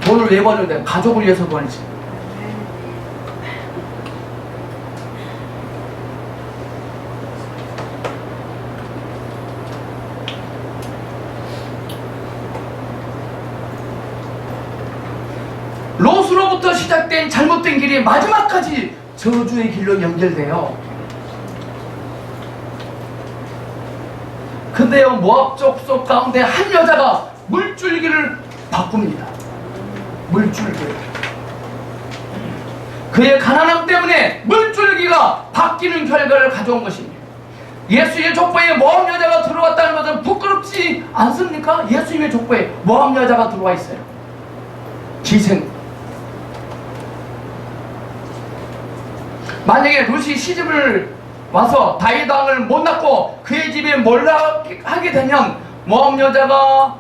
돈을 왜 버는데? 가족을 위해서 버리지. 롯으로부터 시작된 잘못된 길이 마지막까지 저주의 길로 연결돼요. 근데요, 모압 족속 가운데 한 여자가 물줄기를 바꿉니다. 물줄기. 그의 가난함 때문에 물줄기가 바뀌는 결과를 가져온 것입니다. 예수님의 족보에 모압 여자가 들어왔다는 것은 부끄럽지 않습니까? 예수님의 족보에 모압 여자가 들어와 있어요. 기생. 만약에 룻이 시집을 와서 다윗 왕을 못 낳고 그의 집에 몰락하게 되면 모압 여자가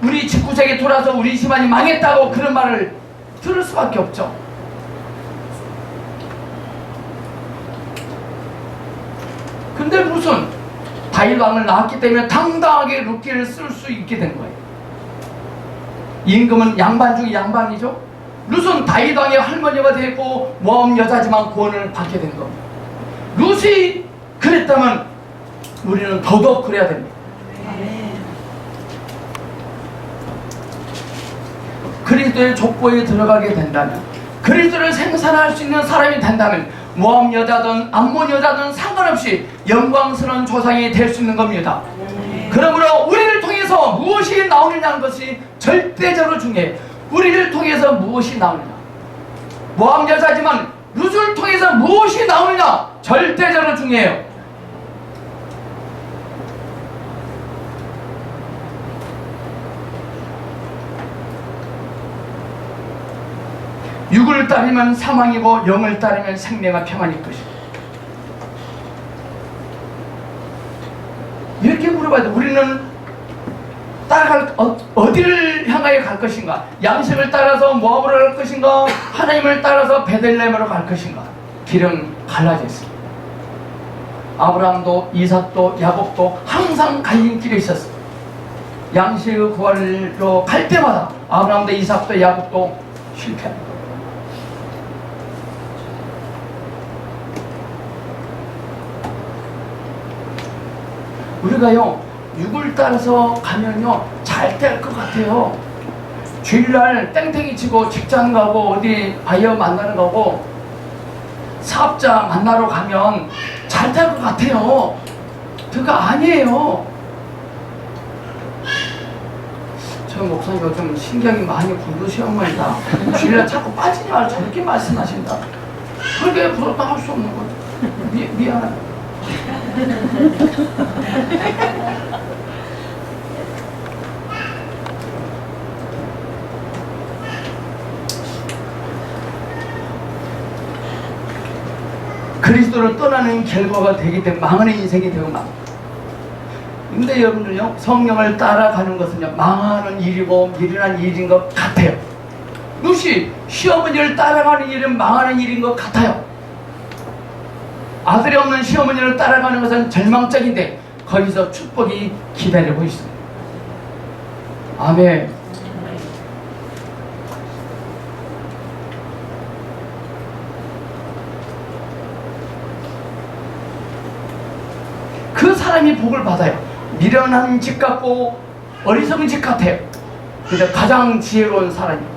우리 집구석에 돌아서 우리 집안이 망했다고 그런 말을 들을 수밖에 없죠. 근데 무슨 다윗 왕을 낳았기 때문에 당당하게 룻기를 쓸 수 있게 된 거예요. 임금은 양반 중에 양반이죠. 룻은 다윗 왕의 할머니가 되고 모압 여자지만 구원을 받게 된 겁니다. 룻이 그랬다면 우리는 더더욱 그래야 됩니다. 그리스도의 족보에 들어가게 된다면, 그리스도를 생산할 수 있는 사람이 된다면 모압 여자든 암몬 여자든 상관없이 영광스러운 조상이 될 수 있는 겁니다. 그러므로 우리를 통해서 무엇이 나오느냐는 것이 절대적으로 중요해요. 우리를 통해서 무엇이 나오느냐, 모압 여자지만 룻을 통해서 무엇이 나오느냐 절대적으로 중요해요. 육을 따르면 사망이고 영을 따르면 생명과 평안일 것이다. 이렇게 물어봐야 돼. 우리는 따라갈 어디를 향하여 갈 것인가? 양식을 따라서 모압으로 갈 것인가? 하나님을 따라서 베들레헴으로 갈 것인가? 길은 갈라져 있습니다. 아브라함도 이삭도 야곱도 항상 갈림길에 있었어요. 양식을 구하러 갈 때마다 아브라함도 이삭도 야곱도 실패합니다. 우리가요, 육을 따라서 가면요 잘 될 것 같아요. 주일날 땡땡이 치고 직장 가고 어디 바이어 만나러 가고 사업자 만나러 가면 잘 될 것 같아요. 그거 아니에요. 저 목사님 요즘 신경이 많이 굴르시엄마이다. 주일날 자꾸 빠지지 말고 저렇게 말씀하신다. 그렇게 부럽다 할 수 없는 거죠. 미안해. 그리스도를 떠나는 결과가 되기 때문에 망하는 인생이 되고 막. 근데 여러분들요, 성령을 따라가는 것은요 망하는 일이고 미련한 일인 것 같아요. 룻이 시어머니를 따라가는 일은 망하는 일인 것 같아요. 아들이 없는 시어머니를 따라가는 것은 절망적인데 거기서 축복이 기다리고 있습니다. 아멘. 그 사람이 복을 받아요. 미련한 집 같고 어리석은 집 같아요. 근데 가장 지혜로운 사람이에요.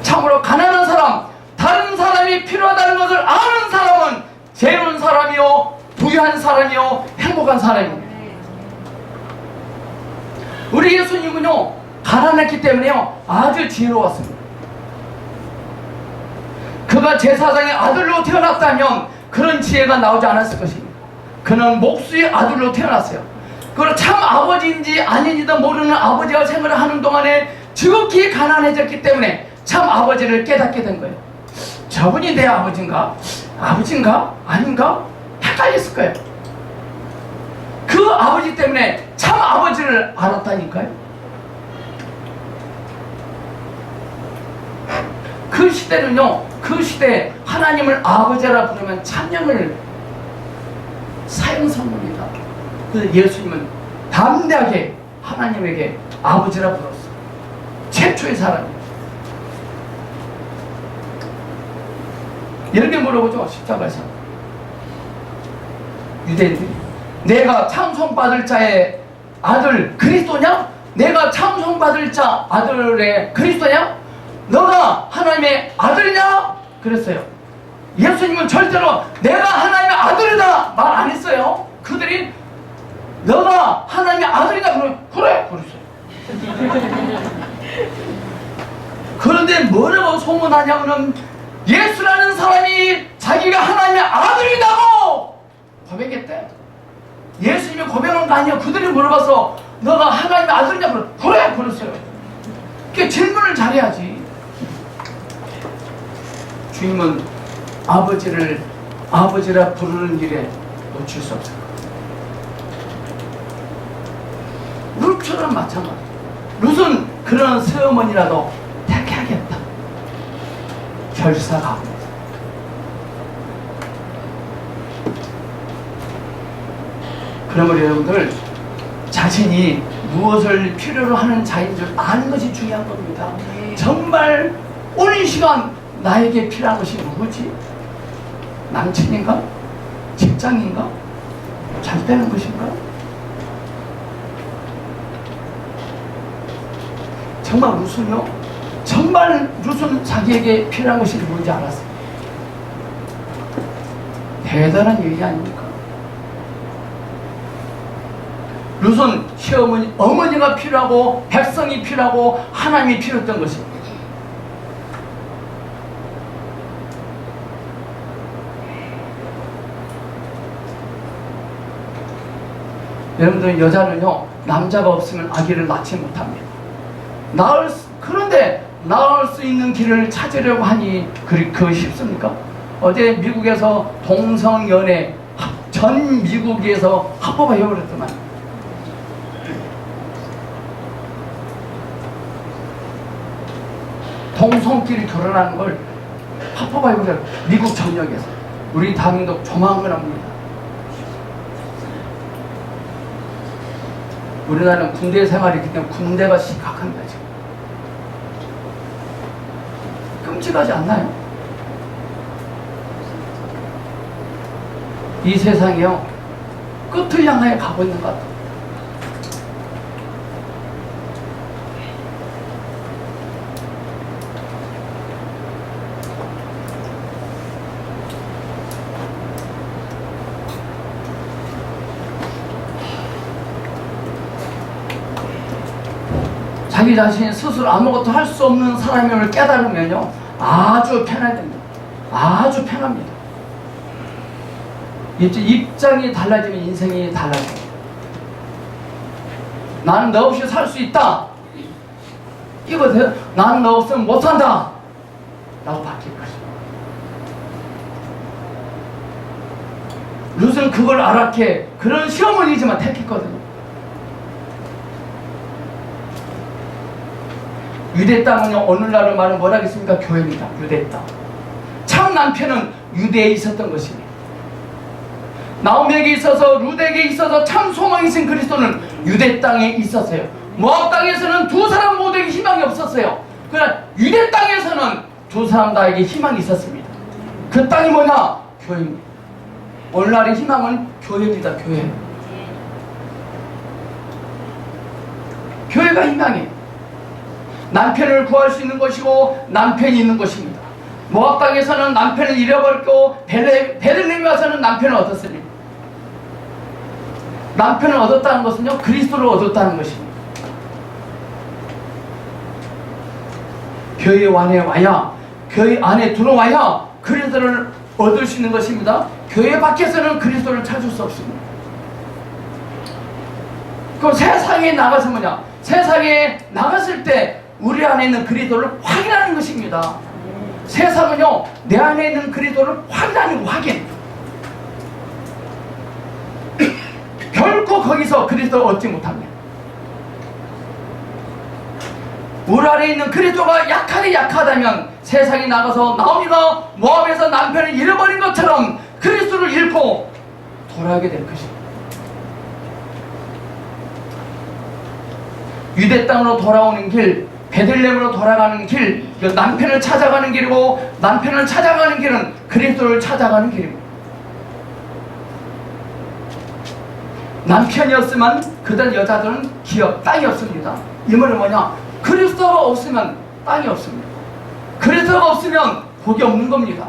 참으로 가난한 사람, 다른 사람이 필요하다는 것을 아는 사람은 지혜로운 사람이요, 부유한 사람이요, 행복한 사람이요. 우리 예수님은요 가난했기 때문에요 아주 지혜로웠습니다. 그가 제사장의 아들로 태어났다면 그런 지혜가 나오지 않았을 것입니다. 그는 목수의 아들로 태어났어요. 그리고 참 아버지인지 아닌지도 모르는 아버지와 생활을 하는 동안에 지극히 가난해졌기 때문에 참 아버지를 깨닫게 된 거예요. 저분이 내 아버지인가? 아버지인가? 아닌가? 헷갈렸을 거예요. 그 아버지 때문에 참 아버지를 알았다니까요. 그 시대는요, 그 시대에 하나님을 아버지라 부르면 찬양을 사형선물이다. 그래서 예수님은 담대하게 하나님에게 아버지라 불렀어요. 최초의 사람이에요. 이렇게 물어보죠. 십자가에서 유대인들이 내가 찬송받을 자의 아들 그리스도냐? 내가 찬송받을 자 아들의 그리스도냐? 너가 하나님의 아들이냐? 그랬어요. 예수님은 절대로 내가 하나님의 아들이다 말 안 했어요. 그들이 너가 하나님의 아들이다 그러면 그래 그랬어요. 그런데 뭐라고 소문하냐면은 예수라는 사람이 자기가 하나님의 아들이라고 고백했대. 예수님이 고백한 거 아니야. 그들이 물어봐서 너가 하나님의 아들이냐 그래 그랬어요. 그 질문을 잘해야지. 주님은 아버지를 아버지라 부르는 일에 놓칠 수 없어요. 룻처럼 마찬가지. 룻은 그런 새어머니라도 택하겠다. 결사가. 그러므로 여러분들 자신이 무엇을 필요로 하는 자인 줄 아는 것이 중요한 겁니다. 정말 오랜 시간 나에게 필요한 것이 누구지? 남친인가? 직장인가? 잘 되는 것인가? 정말 룻은요, 정말 룻은 자기에게 필요한 것이 뭔지 알았어요. 대단한 일이 아닙니까? 룻은 시어머니, 어머니가 필요하고 백성이 필요하고 하나님이 필요했던 것입니다. 여러분들 여자는요 남자가 없으면 아기를 낳지 못합니다. 그런데 낳을 수 있는 길을 찾으려고 하니 그거 쉽습니까? 어제 미국에서 동성연애 전 미국에서 합법화 해버렸더만. 동성끼리 결혼하는 걸 합법화 해버렸어요. 미국 전역에서. 우리 대한민국 조만간 합니다. 우리나라는 군대 생활이기 때문에 군대가 심각합니다. 지금. 끔찍하지 않나요? 이 세상이요 끝을 향해 가고 있는 것 같아요. 자기 자신이 스스로 아무것도 할 수 없는 사람임을 깨달으면요 아주 편해집니다. 아주 편합니다. 입장이 달라지면 인생이 달라져요. 나는 너 없이 살 수 있다. 이거 나는 너 없으면 못한다 라고 바뀔 것입니다. 룻은 그걸 알았기에 그런 시어머니지만 택했거든요. 유대 땅은요 오늘날로 말은 뭐라 하겠습니까? 교회입니다. 유대 땅. 참 남편은 유대에 있었던 것입니다. 나오미에게 있어서 룻에게 있어서 참 소망이신 그리스도는 유대 땅에 있었어요. 모압 땅에서는 두 사람 모두에게 희망이 없었어요. 그러나 유대 땅에서는 두 사람 다에게 희망이 있었습니다. 그 땅이 뭐냐? 교회입니다. 오늘날의 희망은 교회입니다. 교회. 교회가 희망이에요. 남편을 구할 수 있는 것이고 남편이 있는 것입니다. 모압 땅에서는 남편을 잃어버렸고 베들레헴에 와서는 남편을 얻었으니 남편을 얻었다는 것은요 그리스도를 얻었다는 것입니다. 교회 안에 와야, 교회 안에 들어와야 그리스도를 얻을 수 있는 것입니다. 교회 밖에서는 그리스도를 찾을 수 없습니다. 그럼 세상에 나가서 뭐냐? 세상에 나갔을 때 우리 안에 있는 그리스도를 확인하는 것입니다. 세상은요, 내 안에 있는 그리스도를 확인하는 확인. 결코 거기서 그리스도를 얻지 못합니다. 우리 안에 있는 그리스도가 약하다면 세상에 나가서 나오미가 모압에서 남편을 잃어버린 것처럼 그리스도를 잃고 돌아오게 될 것입니다. 유대 땅으로 돌아오는 길, 베들레헴으로 돌아가는 길, 남편을 찾아가는 길이고, 남편을 찾아가는 길은 그리스도를 찾아가는 길입니다. 남편이었으면 그들 여자들은 기업, 땅이 없습니다. 이 말은 뭐냐? 그리스도가 없으면 땅이 없습니다. 그리스도가 없으면 복이 없는 겁니다.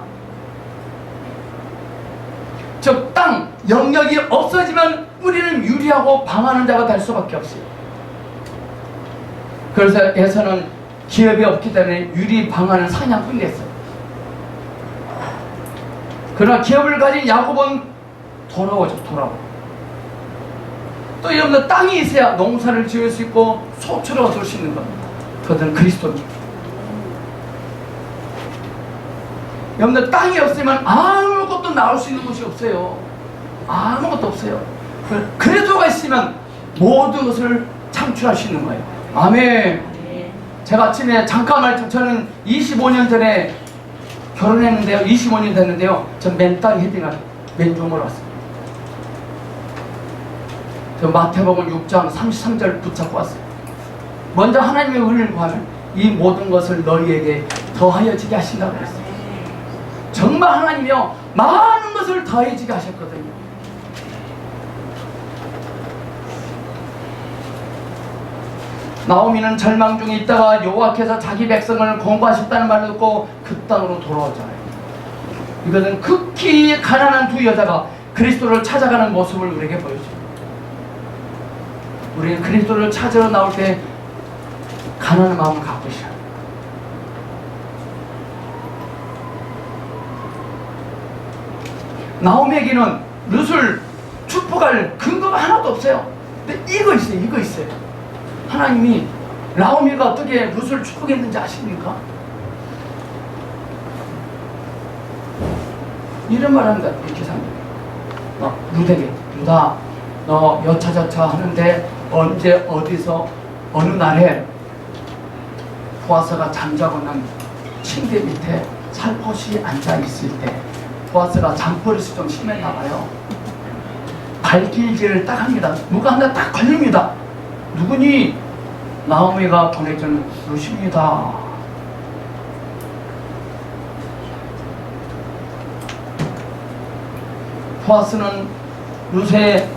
즉, 땅, 영역이 없어지면 우리는 유리하고 방하는 자가 될 수밖에 없어요. 그래서 에서는 기업이 없기 때문에 유리 방하는 사냥꾼이 됐어요. 그러나 기업을 가진 야곱은 돌아오죠. 또 여러분들 땅이 있어야 농사를 지을 수 있고 소출을 얻을 수 있는 겁니다. 그것은 그리스도입니다. 여러분들 땅이 없으면 아무것도 나올 수 있는 곳이 없어요. 아무것도 없어요. 그리스도가 있으면 모든 것을 창출할 수 있는 거예요. 아멘. 제가 아침에 잠깐 말씀, 저는 25년 전에 결혼했는데요. 25년 됐는데요. 전 맨땅 헤딩을 맨종으로 왔습니다. 저 마태복음 6장 33절 붙잡고 왔어요. 먼저 하나님의 은혜를 구하면 이 모든 것을 너희에게 더하여지게 하신다고 그랬어요. 정말 하나님이요, 많은 것을 더해지게 하셨거든요. 나오미는 절망 중에 있다가 여호와께서 자기 백성을 공부하셨다는 말을 듣고 그 땅으로 돌아오잖아요. 이것은 극히 가난한 두 여자가 그리스도를 찾아가는 모습을 우리에게 보여줍니다. 우리는 그리스도를 찾으러 나올 때 가난한 마음을 갖고 있어요. 나오미에게는 룻을 축복할 근거가 하나도 없어요. 근데 이거 있어요. 하나님이 나오미가 어떻게 룻을 축복했는지 아십니까? 이런 말 합니다. 이렇게 삽니다. 룻에게, 룻아, 너 여차저차 하는데 언제 어디서 어느 날에 보아스가 잠자고 있는 침대 밑에 살포시 앉아있을 때 보아스가 잠버릇이 좀 심했나 봐요. 발길질을 딱 합니다. 누가 하나 딱 걸립니다. 누구니? 나오미가 보내준 룻입니다. 보아스는 룻의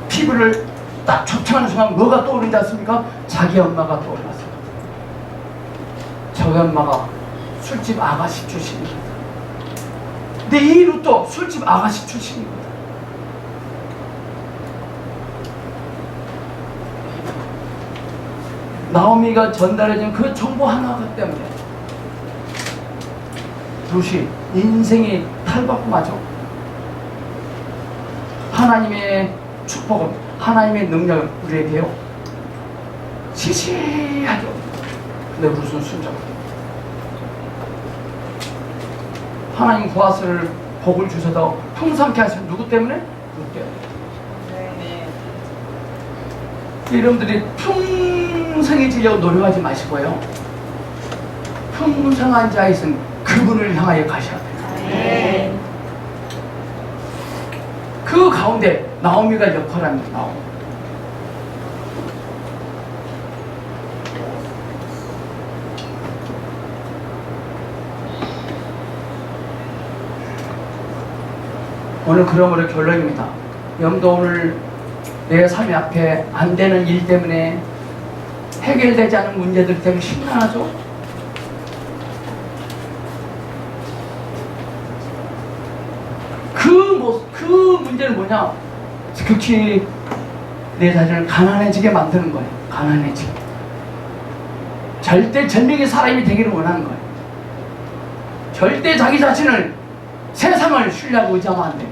피부를 딱 접촉하는 순간 뭐가 떠오르지 않습니까? 자기 엄마가 떠올랐어요. 저희 엄마가 술집 아가씨 출신입니다. 근데 이 룻도 술집 아가씨 출신입니다. 나오미가 전달해준 그 정보 하나 때문에 룻이 인생이 탈바꿈하죠. 하나님의 축복은, 하나님의 능력은 우리에게요 시시하죠. 근데 룻은 순종합니다. 하나님 보아스를 복을 주셔도 풍성케 하신 누구 때문에? 룻 때문에. 여러분들이 풍성해지려고 노력하지 마시고요, 풍성한 자에 있은 그분을 향하여 가셔야 돼요. 그 가운데 나오미가 역할합니다. 나오미. 오늘 그러므로 결론입니다. 여러분도 오늘 내 삶의 앞에 안 되는 일 때문에, 해결되지 않은 문제들 때문에 심란하죠? 그 문제는 뭐냐? 극히 내 자신을 가난해지게 만드는 거예요. 가난해지게. 절대 전명의 사람이 되기를 원하는 거예요. 절대 자기 자신을, 세상을 신뢰하고 의지하면 안 돼요.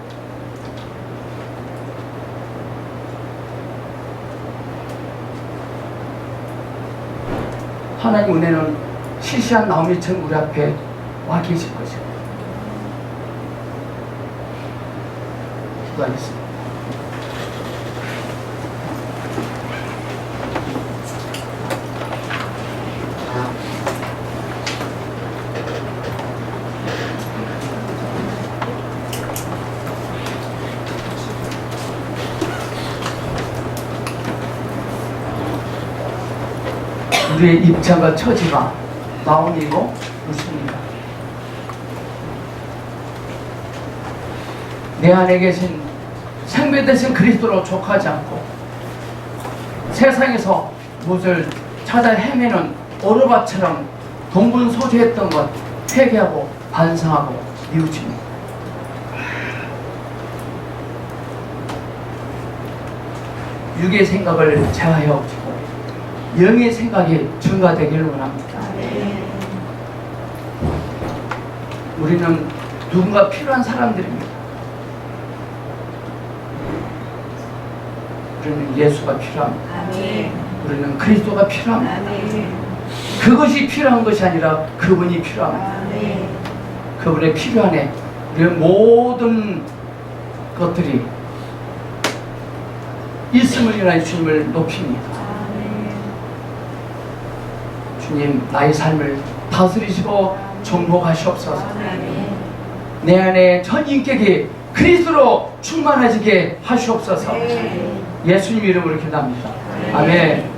하나님 은혜는 시시한 나오미처럼 우리 앞에 와 계실 것입니다. 기도하겠습니다. 우리의 입장과 처지가 마음이고 무엇입니까? 내 안에 계신 생명 되신 그리스도로 족하지 않고 세상에서 무엇을 찾아 헤매는 오르바처럼 동분서주했던 것 회개하고 반성하고 뉘우칩니다. 육의 생각을 제하여 주고 영의 생각이 증가되기를 원합니다. 우리는 누군가 필요한 사람들입니다. 우리는 예수가 필요합니다. 우리는 그리스도가 필요합니다. 그것이 필요한 것이 아니라 그분이 필요합니다. 그분의 필요한에 우리의 모든 것들이 있음을 인하여 주님을 높입니다. 주님, 나의 삶을 다스리시고 정복하시옵소서. 내 안에 전 인격이 그리스도로 충만해지게 하시옵소서. 예수님 이름으로 기도합니다. 아멘.